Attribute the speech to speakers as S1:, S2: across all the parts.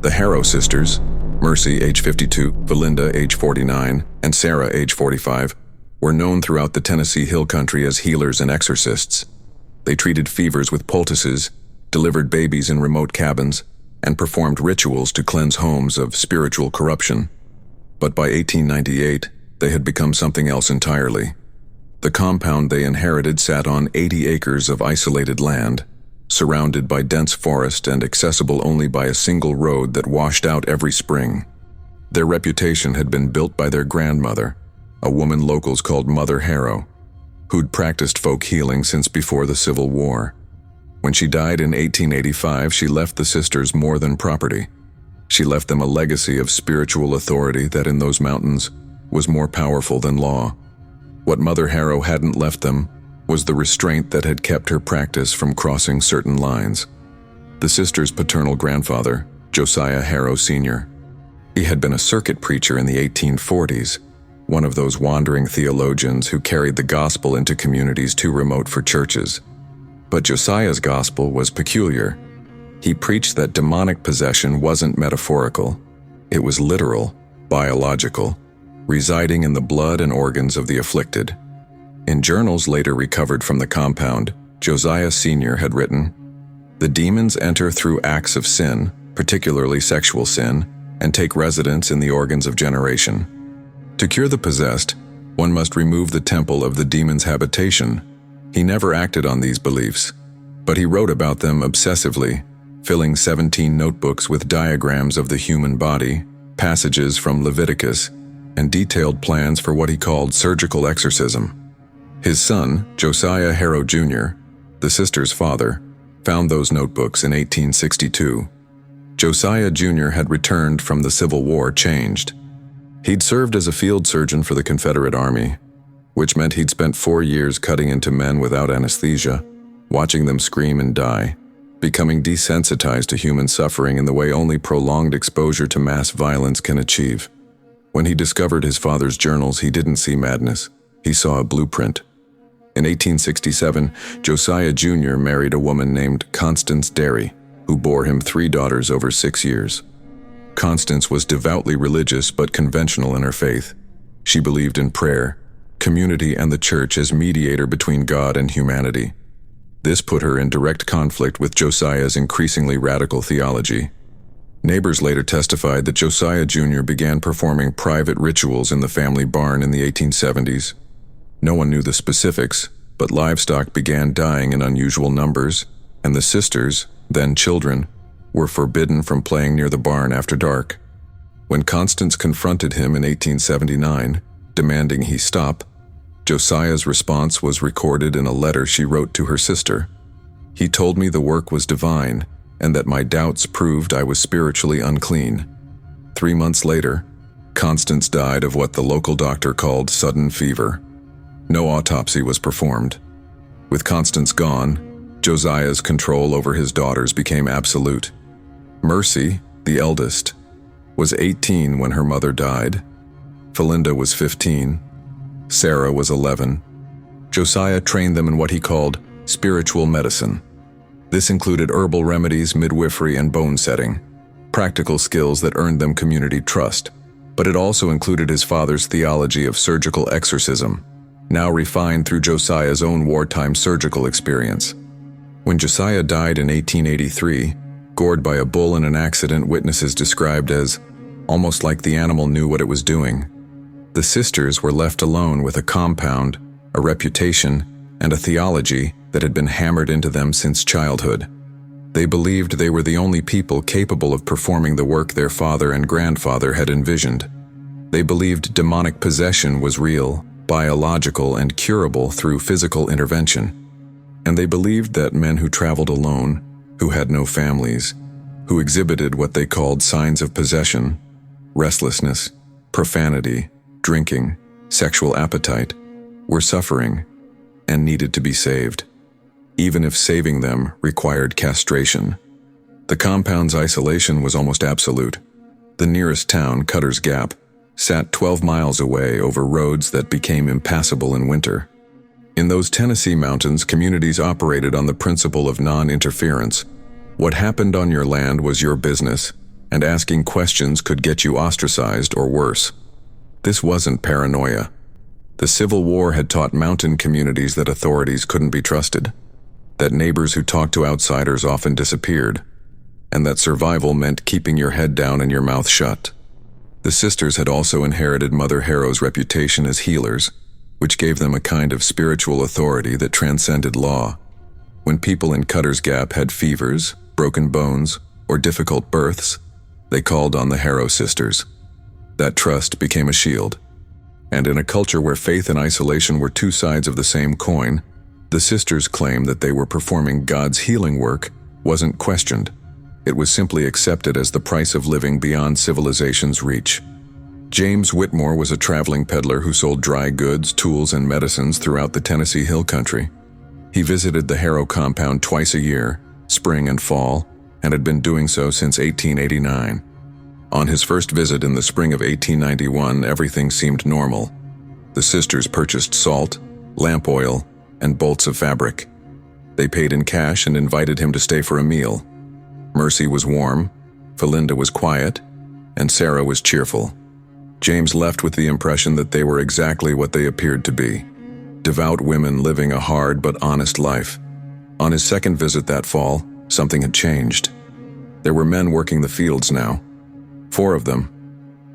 S1: The Harrow sisters, Mercy, age 52, Valinda, age 49, and Sarah, age 45, were known throughout the Tennessee Hill Country as healers and exorcists. They treated fevers with poultices, delivered babies in remote cabins, and performed rituals to cleanse homes of spiritual corruption. But by 1898, they had become something else entirely. The compound they inherited sat on 80 acres of isolated land, surrounded by dense forest and accessible only by a single road that washed out every spring. Their reputation had been built by their grandmother, a woman locals called Mother Harrow, who'd practiced folk healing since before the Civil War. When she died in 1885, she left the sisters more than property. She left them a legacy of spiritual authority that in those mountains was more powerful than law. What Mother Harrow hadn't left them was the restraint that had kept her practice from crossing certain lines. The sisters' paternal grandfather, Josiah Harrow Sr., he had been a circuit preacher in the 1840s, one of those wandering theologians who carried the gospel into communities too remote for churches. But Josiah's gospel was peculiar. He preached that demonic possession wasn't metaphorical. It was literal, biological, residing in the blood and organs of the afflicted. In journals later recovered from the compound, Josiah Sr. had written, "The demons enter through acts of sin, particularly sexual sin, and take residence in the organs of generation. To cure the possessed, one must remove the temple of the demon's habitation." He never acted on these beliefs, but he wrote about them obsessively, filling 17 notebooks with diagrams of the human body, passages from Leviticus, and detailed plans for what he called surgical exorcism. His son, Josiah Harrow Jr., the sisters' father, found those notebooks in 1862. Josiah Jr. had returned from the Civil War changed. He'd served as a field surgeon for the Confederate Army, which meant he'd spent 4 years cutting into men without anesthesia, watching them scream and die, becoming desensitized to human suffering in the way only prolonged exposure to mass violence can achieve. When he discovered his father's journals, he didn't see madness. He saw a blueprint. In 1867, Josiah Jr. married a woman named Constance Derry, who bore him 3 daughters over 6 years. Constance was devoutly religious but conventional in her faith. She believed in prayer, community, and the church as mediator between God and humanity. This put her in direct conflict with Josiah's increasingly radical theology. Neighbors later testified that Josiah Jr. began performing private rituals in the family barn in the 1870s. No one knew the specifics, but livestock began dying in unusual numbers, and the sisters, then children, were forbidden from playing near the barn after dark. When Constance confronted him in 1879, demanding he stop, Josiah's response was recorded in a letter she wrote to her sister. "He told me the work was divine, and that my doubts proved I was spiritually unclean." 3 months later, Constance died of what the local doctor called sudden fever. No autopsy was performed. With Constance gone, Josiah's control over his daughters became absolute. Mercy, the eldest, was 18 when her mother died. Valinda was 15. Sarah was 11. Josiah trained them in what he called spiritual medicine. This included herbal remedies, midwifery, and bone setting, practical skills that earned them community trust. But it also included his father's theology of surgical exorcism, now refined through Josiah's own wartime surgical experience. When Josiah died in 1883, gored by a bull in an accident witnesses described as almost like the animal knew what it was doing, the sisters were left alone with a compound, a reputation, and a theology that had been hammered into them since childhood. They believed they were the only people capable of performing the work their father and grandfather had envisioned. They believed demonic possession was real, biological, and curable through physical intervention. And they believed that men who traveled alone, who had no families, who exhibited what they called signs of possession, restlessness, profanity, drinking, sexual appetite, were suffering and needed to be saved, even if saving them required castration. The compound's isolation was almost absolute. The nearest town, Cutter's Gap, sat 12 miles away over roads that became impassable in winter. In those Tennessee mountains, communities operated on the principle of non-interference. What happened on your land was your business, and asking questions could get you ostracized or worse. This wasn't paranoia. The Civil War had taught mountain communities that authorities couldn't be trusted, that neighbors who talked to outsiders often disappeared, and that survival meant keeping your head down and your mouth shut. The sisters had also inherited Mother Harrow's reputation as healers, which gave them a kind of spiritual authority that transcended law. When people in Cutter's Gap had fevers, broken bones, or difficult births, they called on the Harrow sisters. That trust became a shield. And in a culture where faith and isolation were two sides of the same coin, the sisters' claim that they were performing God's healing work wasn't questioned. It was simply accepted as the price of living beyond civilization's reach. James Whitmore was a traveling peddler who sold dry goods, tools, and medicines throughout the Tennessee Hill Country. He visited the Harrow compound twice a year, spring and fall, and had been doing so since 1889. On his first visit in the spring of 1891, everything seemed normal. The sisters purchased salt, lamp oil, and bolts of fabric. They paid in cash and invited him to stay for a meal. Mercy was warm, Felinda was quiet, and Sarah was cheerful. James left with the impression that they were exactly what they appeared to be: devout women living a hard but honest life. On his second visit that fall, something had changed. There were men working the fields now. 4 of them,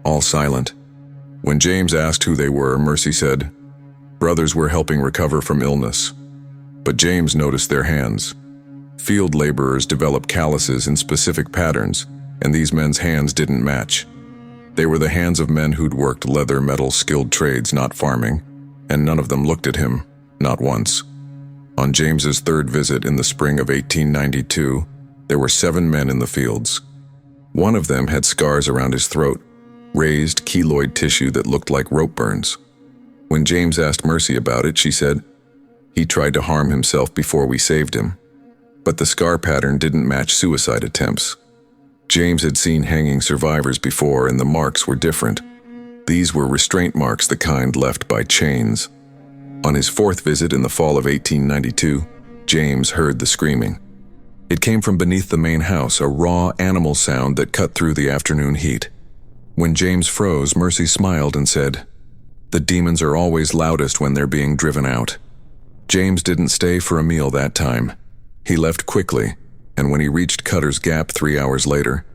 S1: all silent. When James asked who they were, Mercy said, "Brothers were helping recover from illness." But James noticed their hands. Field laborers develop calluses in specific patterns, and these men's hands didn't match. They were the hands of men who'd worked leather, metal, skilled trades, not farming, and none of them looked at him, not once. On James's third visit in the spring of 1892, there were 7 men in the fields. One of them had scars around his throat, raised keloid tissue that looked like rope burns. When James asked Mercy about it, she said, "He tried to harm himself before we saved him." But the scar pattern didn't match suicide attempts. James had seen hanging survivors before, and the marks were different. These were restraint marks, the kind left by chains. On his 4th visit in the fall of 1892, James heard the screaming. It came from beneath the main house, a raw animal sound that cut through the afternoon heat. When James froze, Mercy smiled and said, "The demons are always loudest when they're being driven out." James didn't stay for a meal that time. He left quickly, and when he reached Cutter's Gap 3 hours later,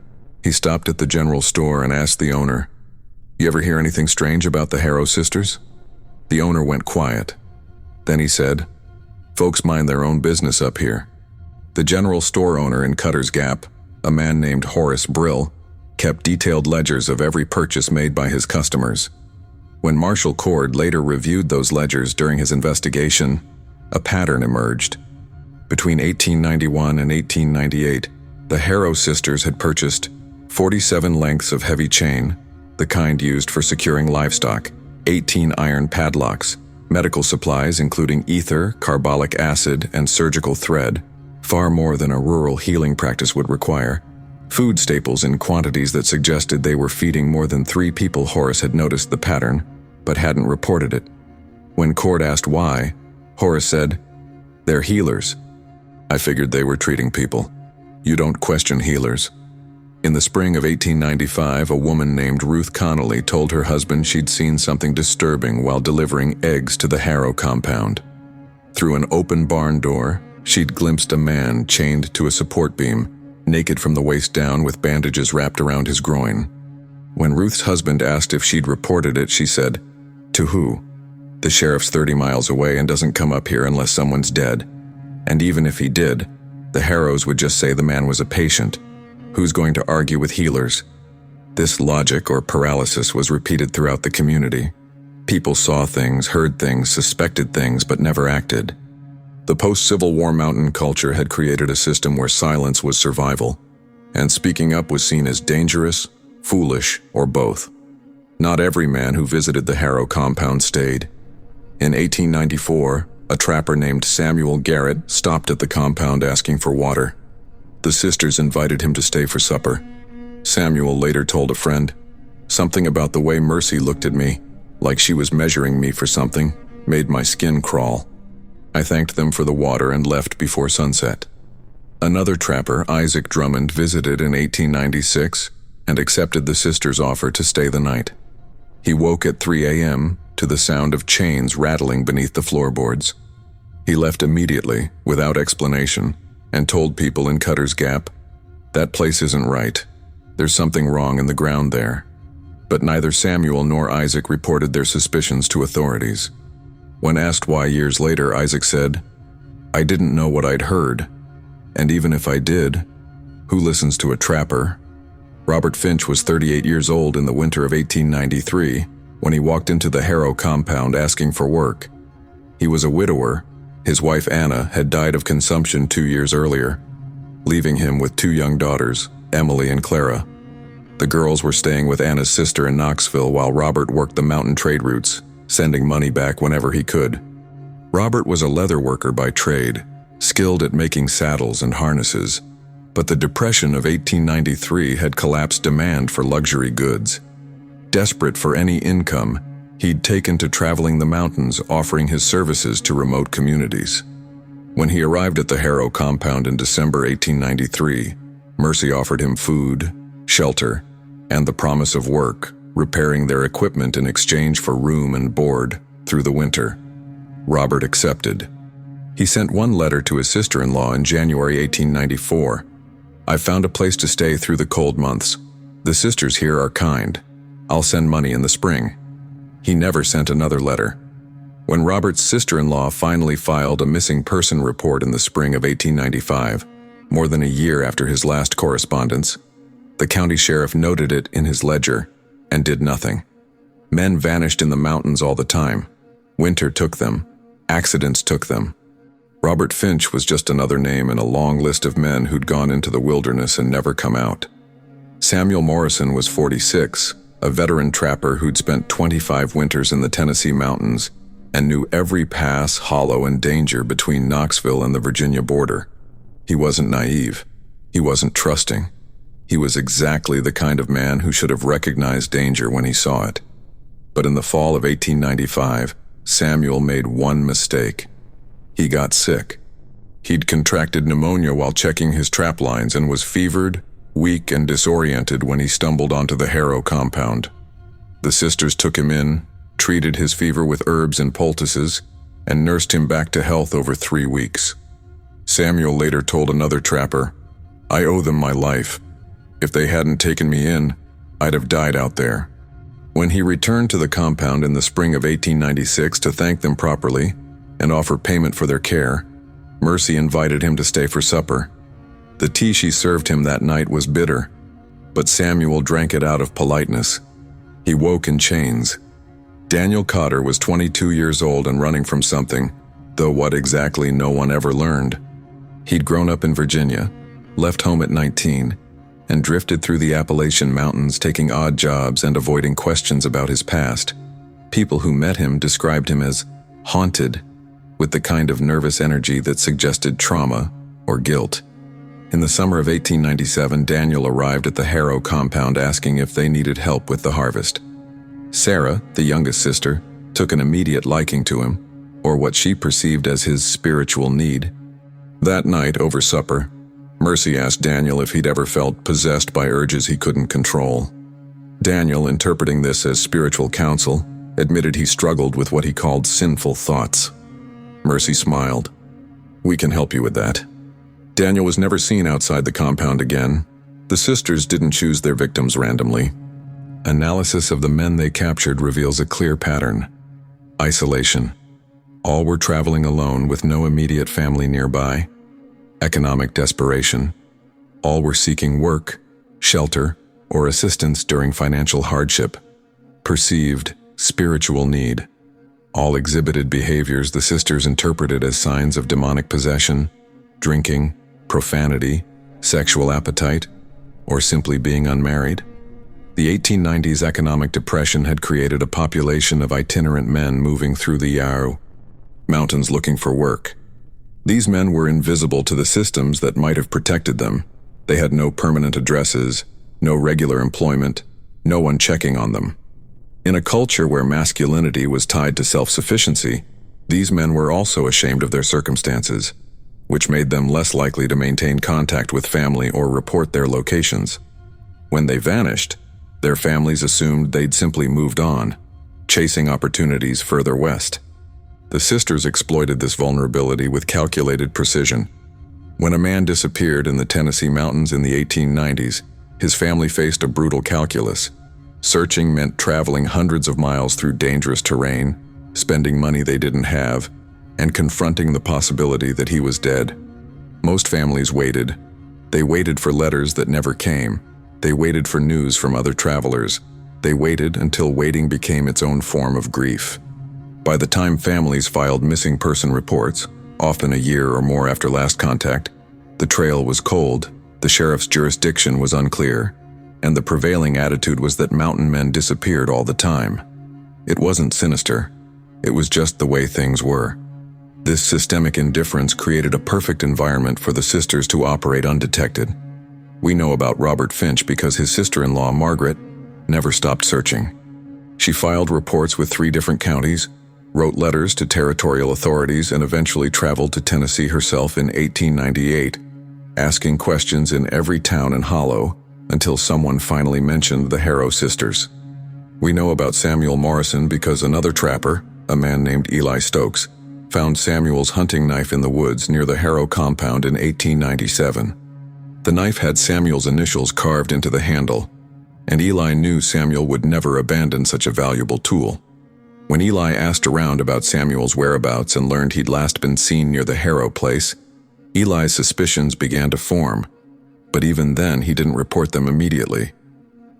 S1: he stopped at the general store and asked the owner, "You ever hear anything strange about the Harrow sisters?" The owner went quiet. Then he said, "Folks mind their own business up here." The general store owner in Cutter's Gap, a man named Horace Brill, kept detailed ledgers of every purchase made by his customers. When Marshal Cord later reviewed those ledgers during his investigation, a pattern emerged. Between 1891 and 1898, the Harrow sisters had purchased 47 lengths of heavy chain, the kind used for securing livestock, 18 iron padlocks, medical supplies including ether, carbolic acid, and surgical thread, far more than a rural healing practice would require, food staples in quantities that suggested they were feeding more than 3 people. Horace had noticed the pattern, but hadn't reported it. When Cord asked why, Horace said, "They're healers. I figured they were treating people. You don't question healers." In the spring of 1895, a woman named Ruth Connolly told her husband she'd seen something disturbing while delivering eggs to the Harrow compound. Through an open barn door, she'd glimpsed a man chained to a support beam, naked from the waist down with bandages wrapped around his groin. When Ruth's husband asked if she'd reported it, she said, "To who? The sheriff's 30 miles away and doesn't come up here unless someone's dead. And even if he did, the Harrows would just say the man was a patient. Who's going to argue with healers?" This logic or paralysis was repeated throughout the community. People saw things, heard things, suspected things, but never acted. The post-Civil War mountain culture had created a system where silence was survival, and speaking up was seen as dangerous, foolish, or both. Not every man who visited the Harrow compound stayed. In 1894, a trapper named Samuel Garrett stopped at the compound asking for water. The sisters invited him to stay for supper. Samuel later told a friend, "Something about the way Mercy looked at me, like she was measuring me for something, made my skin crawl." I thanked them for the water and left before sunset. Another trapper, Isaac Drummond, visited in 1896 and accepted the sister's offer to stay the night. He woke at 3 a.m. to the sound of chains rattling beneath the floorboards. He left immediately, without explanation, and told people in Cutter's Gap, "That place isn't right. There's something wrong in the ground there." But neither Samuel nor Isaac reported their suspicions to authorities. When asked why years later, Isaac said, "I didn't know what I'd heard. And even if I did, who listens to a trapper?" Robert Finch was 38 years old in the winter of 1893 when he walked into the Harrow compound asking for work. He was a widower. His wife Anna had died of consumption 2 years earlier, leaving him with 2 young daughters, Emily and Clara. The girls were staying with Anna's sister in Knoxville while Robert worked the mountain trade routes, sending money back whenever he could. Robert was a leather worker by trade, skilled at making saddles and harnesses, but the Depression of 1893 had collapsed demand for luxury goods. Desperate for any income, he'd taken to traveling the mountains, offering his services to remote communities. When he arrived at the Harrow compound in December 1893, Mercy offered him food, shelter, and the promise of work, repairing their equipment in exchange for room and board through the winter. Robert accepted. He sent one letter to his sister-in-law in January 1894. "I found a place to stay through the cold months. The sisters here are kind. I'll send money in the spring." He never sent another letter. When Robert's sister-in-law finally filed a missing person report in the spring of 1895, more than a year after his last correspondence, the county sheriff noted it in his ledger and did nothing. Men vanished in the mountains all the time. Winter took them. Accidents took them. Robert Finch was just another name in a long list of men who'd gone into the wilderness and never come out. Samuel Morrison was 46, a veteran trapper who'd spent 25 winters in the Tennessee mountains and knew every pass, hollow, and danger between Knoxville and the Virginia border. He wasn't naive. He wasn't trusting. He was exactly the kind of man who should have recognized danger when he saw it. But in the fall of 1895, Samuel made one mistake. He got sick. He'd contracted pneumonia while checking his trap lines and was fevered, weak, and disoriented when he stumbled onto the Harrow compound. The sisters took him in, treated his fever with herbs and poultices, and nursed him back to health over 3 weeks. Samuel later told another trapper, "I owe them my life. If they hadn't taken me in, I'd have died out there." When he returned to the compound in the spring of 1896 to thank them properly and offer payment for their care, Mercy invited him to stay for supper. The tea she served him that night was bitter, but Samuel drank it out of politeness. He woke in chains. Daniel Cotter was 22 years old and running from something, though what exactly no one ever learned. He'd grown up in Virginia, left home at 19, and drifted through the Appalachian Mountains taking odd jobs and avoiding questions about his past. People who met him described him as haunted, with the kind of nervous energy that suggested trauma or guilt. In the summer of 1897, Daniel arrived at the Harrow compound asking if they needed help with the harvest. Sarah, the youngest sister, took an immediate liking to him, or what she perceived as his spiritual need. That night, over supper, Mercy asked Daniel if he'd ever felt possessed by urges he couldn't control. Daniel, interpreting this as spiritual counsel, admitted he struggled with what he called sinful thoughts. Mercy smiled. "We can help you with that." Daniel was never seen outside the compound again. The sisters didn't choose their victims randomly. Analysis of the men they captured reveals a clear pattern. Isolation. All were traveling alone with no immediate family nearby. Economic desperation. All were seeking work, shelter, or assistance during financial hardship. Perceived spiritual need. All exhibited behaviors the sisters interpreted as signs of demonic possession, drinking, profanity, sexual appetite, or simply being unmarried. The 1890s economic depression had created a population of itinerant men moving through the Yarrow mountains looking for work. These men were invisible to the systems that might have protected them. They had no permanent addresses, no regular employment, no one checking on them. In a culture where masculinity was tied to self-sufficiency, these men were also ashamed of their circumstances, which made them less likely to maintain contact with family or report their locations. When they vanished, their families assumed they'd simply moved on, chasing opportunities further west. The sisters exploited this vulnerability with calculated precision. When a man disappeared in the Tennessee mountains in the 1890s, his family faced a brutal calculus. Searching meant traveling hundreds of miles through dangerous terrain, spending money they didn't have, and confronting the possibility that he was dead. Most families waited. They waited for letters that never came. They waited for news from other travelers. They waited until waiting became its own form of grief. By the time families filed missing person reports, often a year or more after last contact, the trail was cold, the sheriff's jurisdiction was unclear, and the prevailing attitude was that mountain men disappeared all the time. It wasn't sinister. It was just the way things were. This systemic indifference created a perfect environment for the sisters to operate undetected. We know about Robert Finch because his sister-in-law, Margaret, never stopped searching. She filed reports with 3 different counties, wrote letters to territorial authorities, and eventually traveled to Tennessee herself in 1898, asking questions in every town and hollow until someone finally mentioned the Harrow sisters. We know about Samuel Morrison because another trapper, a man named Eli Stokes, found Samuel's hunting knife in the woods near the Harrow compound in 1897. The knife had Samuel's initials carved into the handle, and Eli knew Samuel would never abandon such a valuable tool. When Eli asked around about Samuel's whereabouts and learned he'd last been seen near the Harrow place, Eli's suspicions began to form, but even then he didn't report them immediately.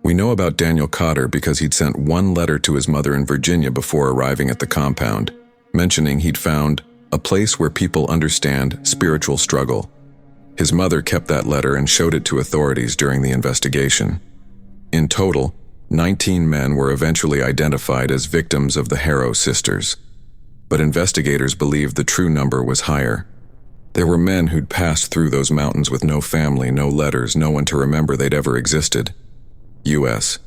S1: We know about Daniel Cotter because he'd sent one letter to his mother in Virginia before arriving at the compound, mentioning he'd found a place where people understand spiritual struggle. His mother kept that letter and showed it to authorities during the investigation. In total, 19 men were eventually identified as victims of the Harrow sisters. But investigators believed the true number was higher. There were men who'd passed through those mountains with no family, no letters, no one to remember they'd ever existed. U.S.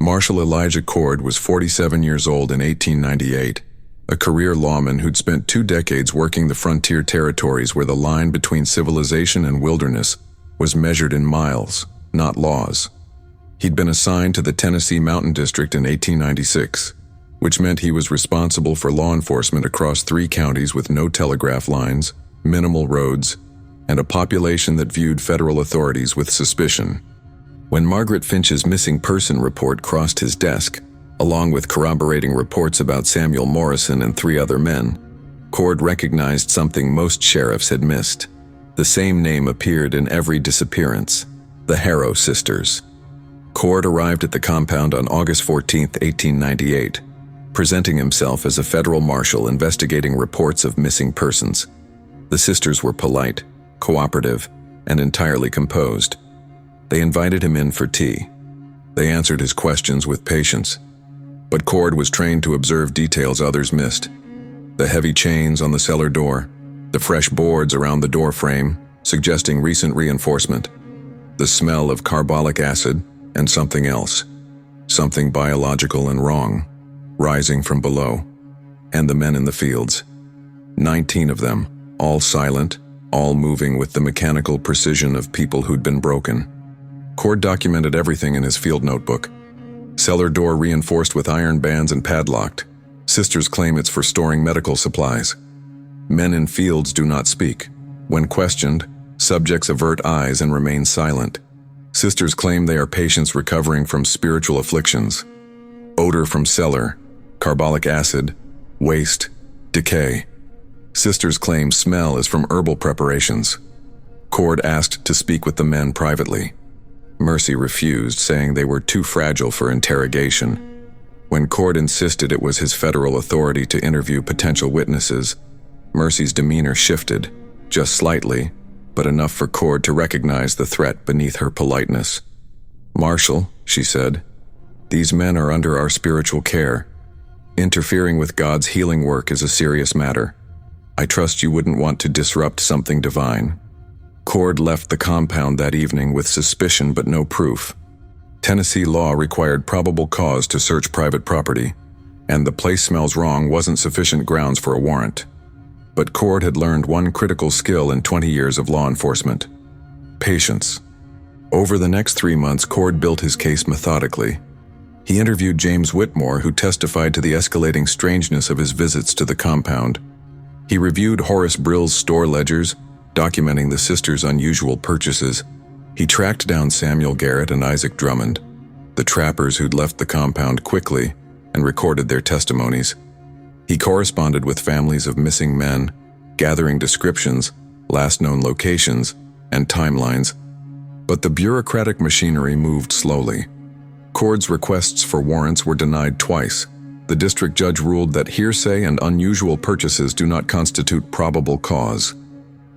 S1: Marshal Elijah Cord was 47 years old in 1898. A career lawman who'd spent 2 decades working the frontier territories where the line between civilization and wilderness was measured in miles, not laws. He'd been assigned to the Tennessee Mountain District in 1896, which meant he was responsible for law enforcement across 3 counties with no telegraph lines, minimal roads, and a population that viewed federal authorities with suspicion. When Margaret Finch's missing person report crossed his desk, along with corroborating reports about Samuel Morrison and 3 other men, Cord recognized something most sheriffs had missed. The same name appeared in every disappearance: the Harrow sisters. Cord arrived at the compound on August 14, 1898, presenting himself as a federal marshal investigating reports of missing persons. The sisters were polite, cooperative, and entirely composed. They invited him in for tea. They answered his questions with patience. But Cord was trained to observe details others missed. The heavy chains on the cellar door, the fresh boards around the door frame, suggesting recent reinforcement, the smell of carbolic acid, and something else, something biological and wrong, rising from below, and the men in the fields. 19 of them, all silent, all moving with the mechanical precision of people who'd been broken. Cord documented everything in his field notebook. Cellar door reinforced with iron bands and padlocked. Sisters claim it's for storing medical supplies. Men in fields do not speak. When questioned, subjects avert eyes and remain silent. Sisters claim they are patients recovering from spiritual afflictions. Odor from cellar, carbolic acid, waste, decay. Sisters claim smell is from herbal preparations. Cord asked to speak with the men privately. Mercy refused, saying they were too fragile for interrogation. When Cord insisted it was his federal authority to interview potential witnesses, Mercy's demeanor shifted, just slightly, but enough for Cord to recognize the threat beneath her politeness. "Marshal," she said, "these men are under our spiritual care. Interfering with God's healing work is a serious matter. I trust you wouldn't want to disrupt something divine." Cord left the compound that evening with suspicion but no proof. Tennessee law required probable cause to search private property, and the place smells wrong wasn't sufficient grounds for a warrant. But Cord had learned one critical skill in 20 years of law enforcement: patience. Over the next 3 months, Cord built his case methodically. He interviewed James Whitmore, who testified to the escalating strangeness of his visits to the compound. He reviewed Horace Brill's store ledgers, documenting the sisters' unusual purchases. He tracked down Samuel Garrett and Isaac Drummond, the trappers who'd left the compound quickly, and recorded their testimonies. He corresponded with families of missing men, gathering descriptions, last known locations, and timelines. But the bureaucratic machinery moved slowly. Cord's requests for warrants were denied twice. The district judge ruled that hearsay and unusual purchases do not constitute probable cause.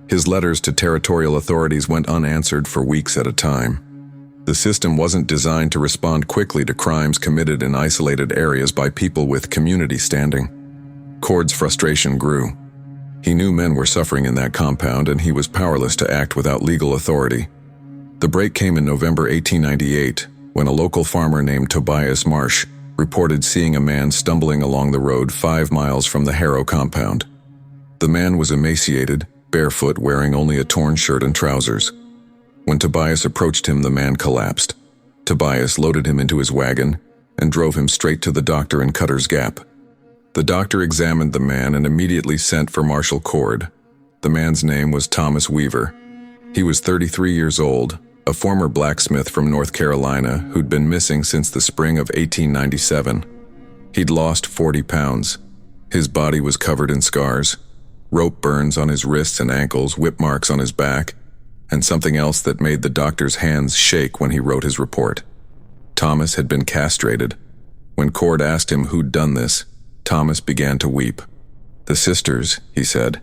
S1: His letters to territorial authorities went unanswered for weeks at a time. The system wasn't designed to respond quickly to crimes committed in isolated areas by people with community standing. Cord's frustration grew. He knew men were suffering in that compound, and he was powerless to act without legal authority. The break came in November 1898, when a local farmer named Tobias Marsh reported seeing a man stumbling along the road 5 miles from the Harrow compound. The man was emaciated, barefoot, wearing only a torn shirt and trousers. When Tobias approached him, the man collapsed. Tobias loaded him into his wagon and drove him straight to the doctor in Cutter's Gap. The doctor examined the man and immediately sent for Marshal Cord. The man's name was Thomas Weaver. He was 33 years old, a former blacksmith from North Carolina who'd been missing since the spring of 1897. He'd lost 40 pounds. His body was covered in scars, rope burns on his wrists and ankles, whip marks on his back, and something else that made the doctor's hands shake when he wrote his report. Thomas had been castrated. When Cord asked him who'd done this, Thomas began to weep. "The sisters," he said.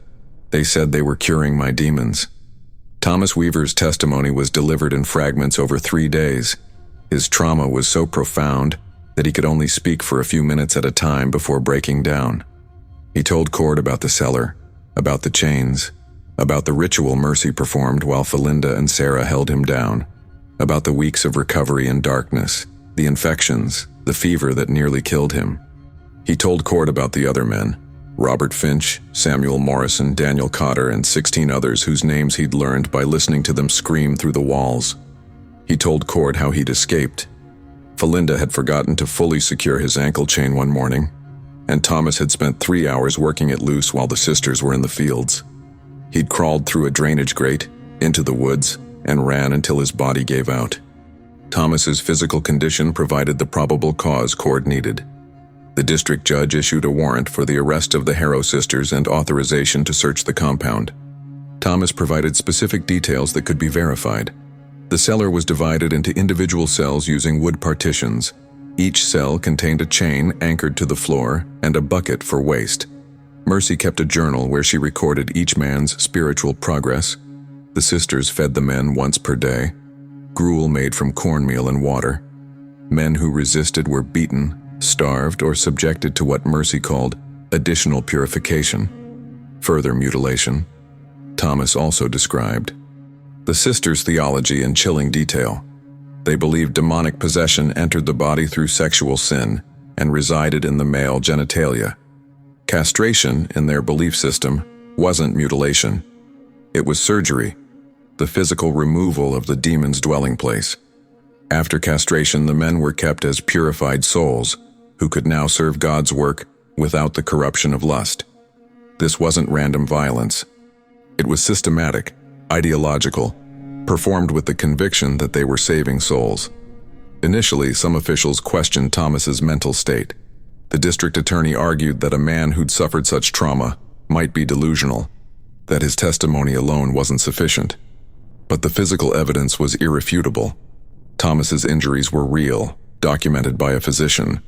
S1: "They said they were curing my demons." Thomas Weaver's testimony was delivered in fragments over 3 days. His trauma was so profound that he could only speak for a few minutes at a time before breaking down. He told Cord about the cellar, about the chains, about the ritual Mercy performed while Felinda and Sarah held him down, about the weeks of recovery in darkness, the infections, the fever that nearly killed him. He told Cord about the other men, Robert Finch, Samuel Morrison, Daniel Cotter, and 16 others whose names he'd learned by listening to them scream through the walls. He told Cord how he'd escaped. Felinda had forgotten to fully secure his ankle chain one morning, and Thomas had spent 3 hours working it loose while the sisters were in the fields. He'd crawled through a drainage grate, into the woods, and ran until his body gave out. Thomas's physical condition provided the probable cause Cord needed. The district judge issued a warrant for the arrest of the Harrow sisters and authorization to search the compound. Thomas provided specific details that could be verified. The cellar was divided into individual cells using wood partitions. Each cell contained a chain anchored to the floor and a bucket for waste. Mercy kept a journal where she recorded each man's spiritual progress. The sisters fed the men once per day, gruel made from cornmeal and water. Men who resisted were beaten, starved, or subjected to what Mercy called additional purification, further mutilation. Thomas also described the sisters' theology in chilling detail. They believed demonic possession entered the body through sexual sin and resided in the male genitalia. Castration, in their belief system, wasn't mutilation. It was surgery, the physical removal of the demon's dwelling place. After castration, the men were kept as purified souls who could now serve God's work without the corruption of lust. This wasn't random violence. It was systematic, ideological, performed with the conviction that they were saving souls. Initially, some officials questioned Thomas's mental state. The district attorney argued that a man who'd suffered such trauma might be delusional, that his testimony alone wasn't sufficient. But the physical evidence was irrefutable. Thomas's injuries were real, documented by a physician.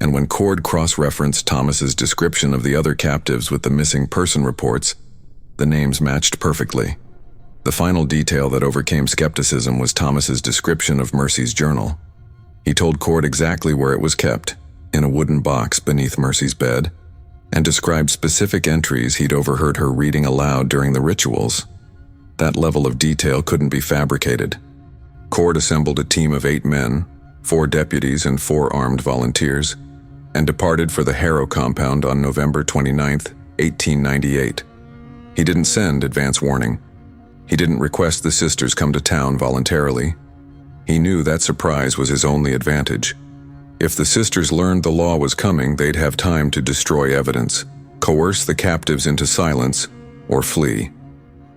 S1: And when Cord cross-referenced Thomas's description of the other captives with the missing person reports, the names matched perfectly. The final detail that overcame skepticism was Thomas's description of Mercy's journal. He told Cord exactly where it was kept, in a wooden box beneath Mercy's bed, and described specific entries he'd overheard her reading aloud during the rituals. That level of detail couldn't be fabricated. Cord assembled a team of 8 men, 4 deputies and 4 armed volunteers, and departed for the Harrow compound on November 29, 1898. He didn't send advance warning. He didn't request the sisters come to town voluntarily. He knew that surprise was his only advantage. If the sisters learned the law was coming, they'd have time to destroy evidence, coerce the captives into silence, or flee.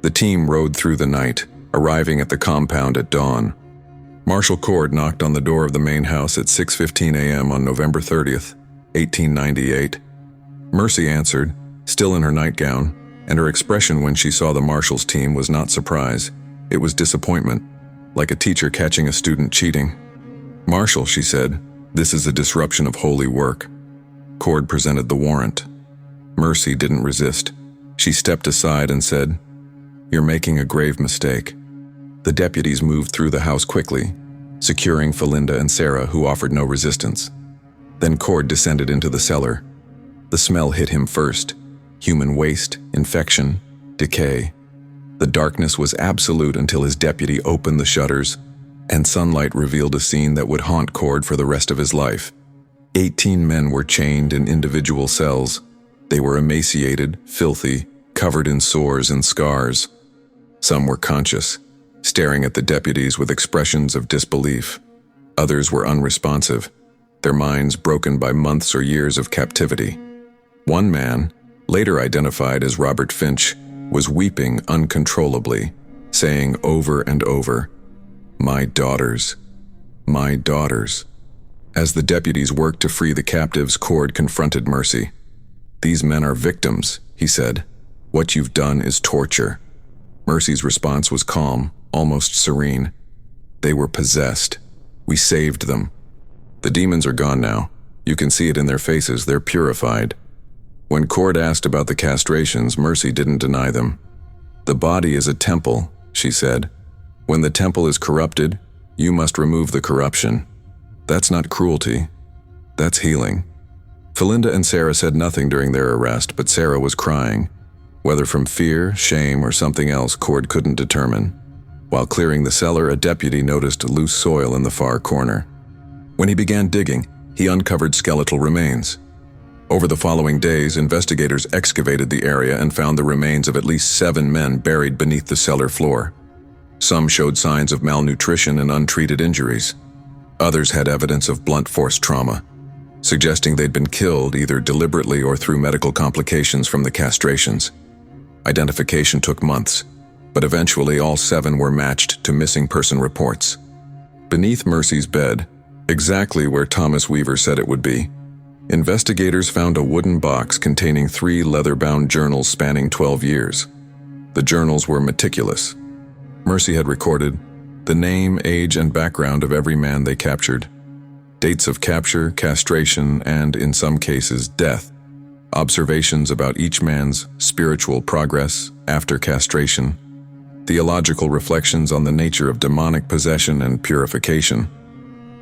S1: The team rode through the night, arriving at the compound at dawn. Marshal Cord knocked on the door of the main house at 6:15 a.m. on November 30th, 1898. Mercy answered, still in her nightgown, and her expression when she saw the marshal's team was not surprise. It was disappointment, like a teacher catching a student cheating. "Marshal," she said, "this is a disruption of holy work." Cord presented the warrant. Mercy didn't resist. She stepped aside and said, "You're making a grave mistake." The deputies moved through the house quickly, securing Felinda and Sarah, who offered no resistance. Then Cord descended into the cellar. The smell hit him first: human waste, infection, decay. The darkness was absolute until his deputy opened the shutters, and sunlight revealed a scene that would haunt Cord for the rest of his life. 18 men were chained in individual cells. They were emaciated, filthy, covered in sores and scars. Some were conscious, staring at the deputies with expressions of disbelief. Others were unresponsive, their minds broken by months or years of captivity. One man, later identified as Robert Finch, was weeping uncontrollably, saying over and over, "My daughters, my daughters." As the deputies worked to free the captives, Cord confronted Mercy. "These men are victims," he said. "What you've done is torture." Mercy's response was calm, almost serene. "They were possessed. We saved them. The demons are gone now. You can see it in their faces. They're purified." When Cord asked about the castrations, Mercy didn't deny them. "The body is a temple," she said. "When the temple is corrupted, you must remove the corruption. That's not cruelty. That's healing." Felinda and Sarah said nothing during their arrest, but Sarah was crying. Whether from fear, shame, or something else, Cord couldn't determine. While clearing the cellar, a deputy noticed loose soil in the far corner. When he began digging, he uncovered skeletal remains. Over the following days, investigators excavated the area and found the remains of at least 7 men buried beneath the cellar floor. Some showed signs of malnutrition and untreated injuries. Others had evidence of blunt force trauma, suggesting they'd been killed either deliberately or through medical complications from the castrations. Identification took months, but eventually all 7 were matched to missing person reports. Beneath Mercy's bed, exactly where Thomas Weaver said it would be, investigators found a wooden box containing 3 leather-bound journals spanning 12 years. The journals were meticulous. Mercy had recorded the name, age, and background of every man they captured, dates of capture, castration, and, in some cases, death, observations about each man's spiritual progress after castration, theological reflections on the nature of demonic possession and purification.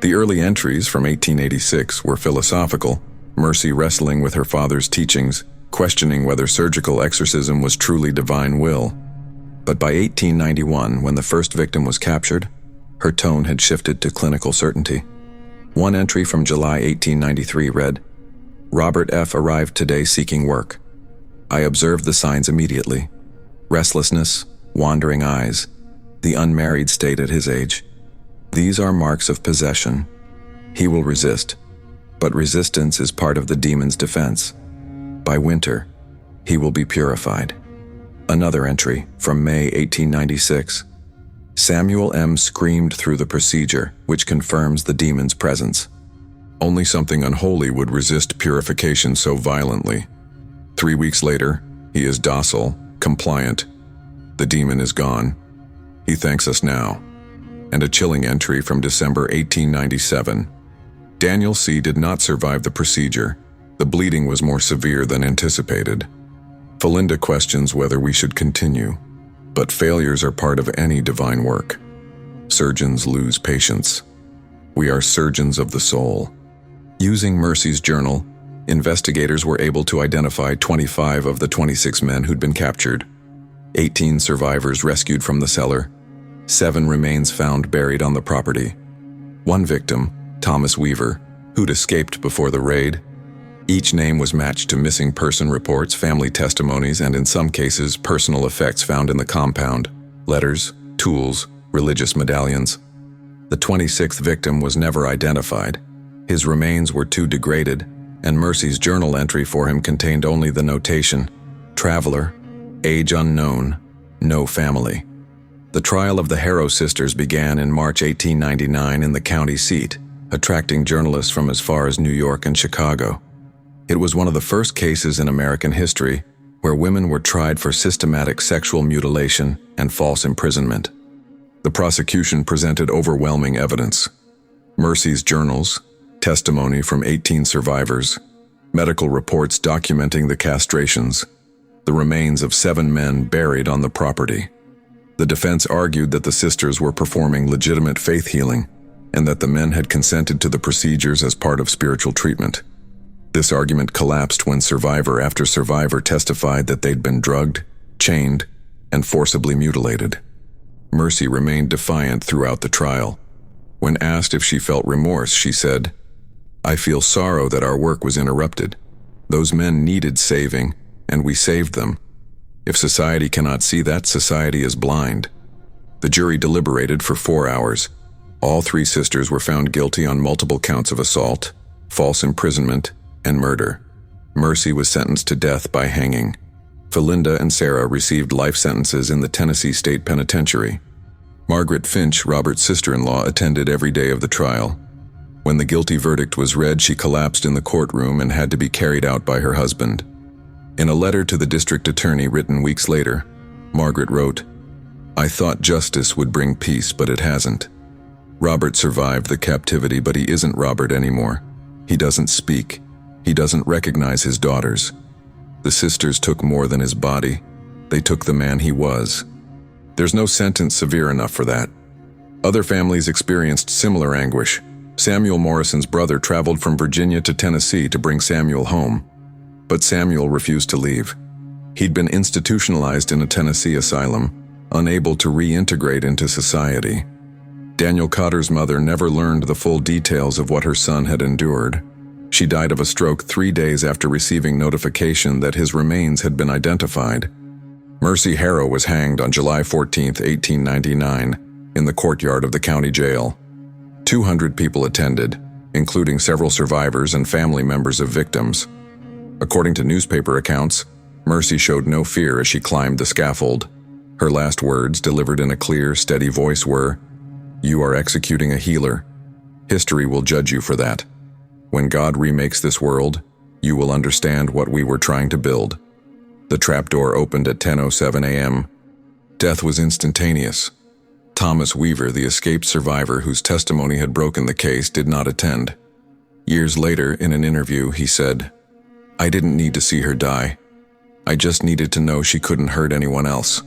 S1: The early entries from 1886 were philosophical, Mercy wrestling with her father's teachings, questioning whether surgical exorcism was truly divine will. But by 1891, when the first victim was captured, her tone had shifted to clinical certainty. One entry from July 1893 read, "Robert F. arrived today seeking work. I observed the signs immediately: restlessness, wandering eyes, the unmarried state at his age. These are marks of possession. He will resist, but resistance is part of the demon's defense. By winter, he will be purified." Another entry from May 1896. "Samuel M. screamed through the procedure, which confirms the demon's presence. Only something unholy would resist purification so violently. 3 weeks later, he is docile, compliant. The demon is gone. He thanks us now." And a chilling entry from December 1897. "Daniel C. did not survive the procedure. The bleeding was more severe than anticipated. Felinda questions whether we should continue, but failures are part of any divine work. Surgeons lose patience. We are surgeons of the soul." Using Mercy's journal, investigators were able to identify 25 of the 26 men who'd been captured. 18 survivors rescued from the cellar. 7 remains found buried on the property. One victim, Thomas Weaver, who'd escaped before the raid. Each name was matched to missing person reports, family testimonies, and in some cases, personal effects found in the compound: letters, tools, religious medallions. The 26th victim was never identified. His remains were too degraded, and Mercy's journal entry for him contained only the notation, "Traveler, age unknown, no family." The trial of the Harrow sisters began in March 1899 in the county seat, attracting journalists from as far as New York and Chicago. It was one of the first cases in American history where women were tried for systematic sexual mutilation and false imprisonment. The prosecution presented overwhelming evidence. Mercy's journals, testimony from 18 survivors, medical reports documenting the castrations, the remains of 7 men buried on the property. The defense argued that the sisters were performing legitimate faith healing and that the men had consented to the procedures as part of spiritual treatment. This argument collapsed when survivor after survivor testified that they'd been drugged, chained, and forcibly mutilated. Mercy remained defiant throughout the trial. When asked if she felt remorse, she said, "I feel sorrow that our work was interrupted. Those men needed saving, and we saved them. If society cannot see that, society is blind." The jury deliberated for 4 hours. All 3 sisters were found guilty on multiple counts of assault, false imprisonment, and murder. Mercy was sentenced to death by hanging. Felinda and Sarah received life sentences in the Tennessee State Penitentiary. Margaret Finch, Robert's sister-in-law, attended every day of the trial. When the guilty verdict was read, she collapsed in the courtroom and had to be carried out by her husband. In a letter to the district attorney written weeks later, Margaret wrote, "I thought justice would bring peace, but it hasn't. Robert survived the captivity, but he isn't Robert anymore. He doesn't speak. He doesn't recognize his daughters. The sisters took more than his body. They took the man he was." There's no sentence severe enough for that. Other families experienced similar anguish. Samuel Morrison's brother traveled from Virginia to Tennessee to bring Samuel home. But Samuel refused to leave. He'd been institutionalized in a Tennessee asylum, unable to reintegrate into society. Daniel Cotter's mother never learned the full details of what her son had endured. She died of a stroke 3 days after receiving notification that his remains had been identified. Mercy Harrow was hanged on July 14, 1899, in the courtyard of the county jail. 200 people attended, including several survivors and family members of victims. According to newspaper accounts, Mercy showed no fear as she climbed the scaffold. Her last words, delivered in a clear, steady voice, were, "You are executing a healer. History will judge you for that. When God remakes this world, you will understand what we were trying to build." The trapdoor opened at 10:07 a.m. Death was instantaneous. Thomas Weaver, the escaped survivor whose testimony had broken the case, did not attend. Years later, in an interview, he said, "I didn't need to see her die. I just needed to know she couldn't hurt anyone else."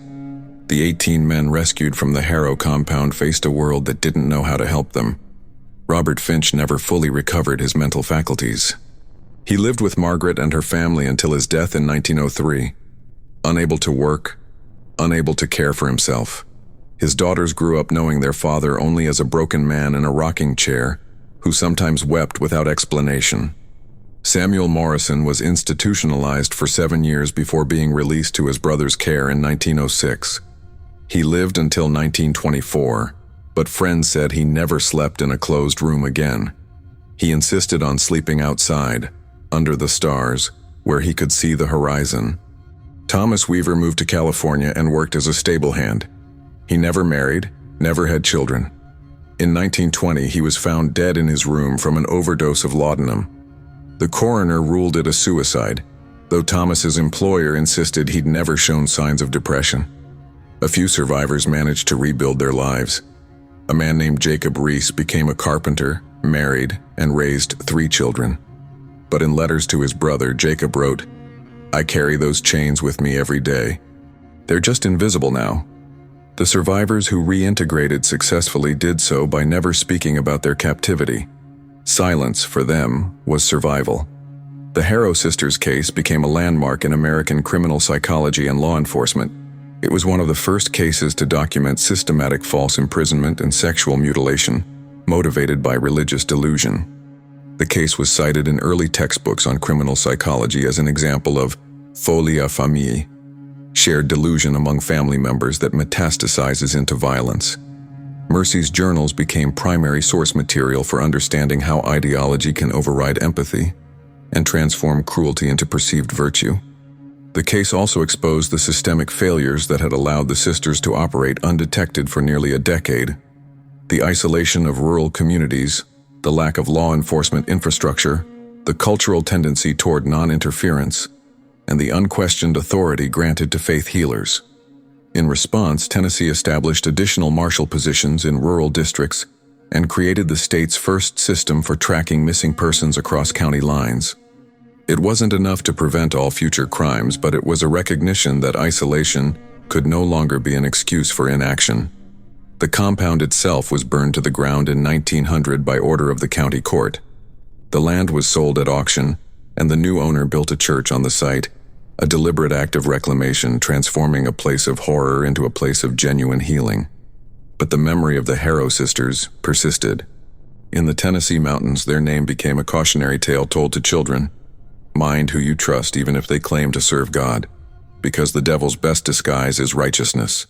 S1: The 18 men rescued from the Harrow compound faced a world that didn't know how to help them. Robert Finch never fully recovered his mental faculties. He lived with Margaret and her family until his death in 1903. Unable to work, unable to care for himself. His daughters grew up knowing their father only as a broken man in a rocking chair, who sometimes wept without explanation. Samuel Morrison was institutionalized for 7 years before being released to his brother's care in 1906. He lived until 1924, but friends said he never slept in a closed room again. He insisted on sleeping outside, under the stars, where he could see the horizon. Thomas Weaver moved to California and worked as a stable hand. He never married, never had children. In 1920, he was found dead in his room from an overdose of laudanum. The coroner ruled it a suicide, though Thomas's employer insisted he'd never shown signs of depression. A few survivors managed to rebuild their lives. A man named Jacob Reese became a carpenter, married, and raised 3 children. But in letters to his brother, Jacob wrote, "I carry those chains with me every day. They're just invisible now." The survivors who reintegrated successfully did so by never speaking about their captivity. Silence, for them, was survival. The Harrow sisters case became a landmark in American criminal psychology and law enforcement. It was one of the first cases to document systematic false imprisonment and sexual mutilation, motivated by religious delusion. The case was cited in early textbooks on criminal psychology as an example of folie à famille, shared delusion among family members that metastasizes into violence. Mercy's journals became primary source material for understanding how ideology can override empathy and transform cruelty into perceived virtue. The case also exposed the systemic failures that had allowed the sisters to operate undetected for nearly a decade. The isolation of rural communities, the lack of law enforcement infrastructure, the cultural tendency toward non-interference, and the unquestioned authority granted to faith healers. In response, Tennessee established additional marshal positions in rural districts and created the state's first system for tracking missing persons across county lines. It wasn't enough to prevent all future crimes, but it was a recognition that isolation could no longer be an excuse for inaction. The compound itself was burned to the ground in 1900 by order of the county court. The land was sold at auction, and the new owner built a church on the site, a deliberate act of reclamation transforming a place of horror into a place of genuine healing. But the memory of the Harrow sisters persisted. In the Tennessee mountains, their name became a cautionary tale told to children. Mind who you trust even if they claim to serve God, because the devil's best disguise is righteousness.